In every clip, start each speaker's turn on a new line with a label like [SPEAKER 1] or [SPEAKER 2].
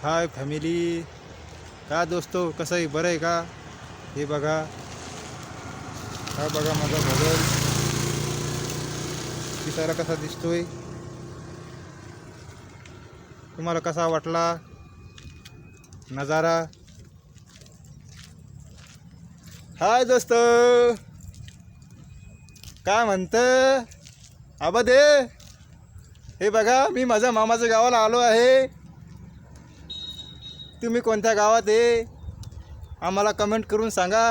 [SPEAKER 1] Hi family, का दोस्तो कसं आहे, बरं आहे का? हे बघा, हा बघा माझा बदल दिसायला कसा दिसतोय, तुम्हाला कसा वाटला नजारा? हाय दोस्त, काय म्हणतं आबा दे? हे बघा, मी माझ्या मामाच्या गावाला आलो आहे. तुम्ही कोणत्या गावात आहे आम्हाला कमेंट करून सांगा.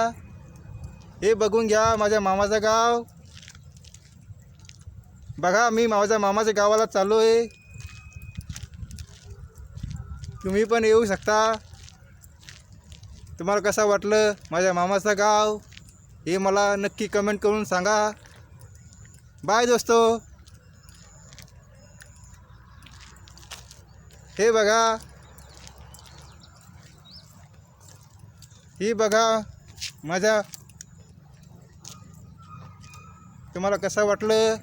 [SPEAKER 1] हे बघून घ्या माझ्या मामाचं गाव. बघा, मी माझ्या मामाच्या गावाला चाललो आहे. तुम्ही पण येऊ शकता. तुम्हाला कसं वाटलं माझ्या मामाचं गाव हे मला नक्की कमेंट करून सांगा. बाय दोस्तो. हे बघा, ही बघा माझ्या, तुम्हाला कसं वाटलं?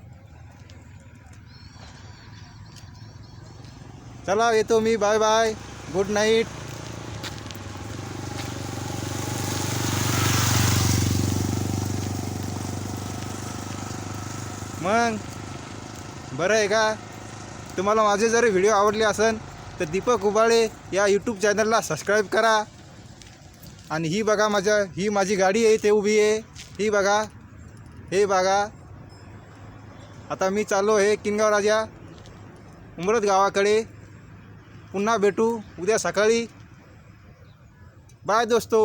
[SPEAKER 1] चला येतो मी. Bye bye, good night. मग बरं आहे का? तुम्हाला माझे जर व्हिडिओ आवडले असेल तर दीपक उबाळे या यूट्यूब चॅनलला सबस्क्राईब करा. आणि ही बघा ही माझी गाडी आहे, ते उभी आहे. ही बघा, हे बघा. आता मी चाललो आहे किनगाव राजा उमरत गावाकडे. पुन्हा भेटू उद्या सकाळी. बाय दोस्तो.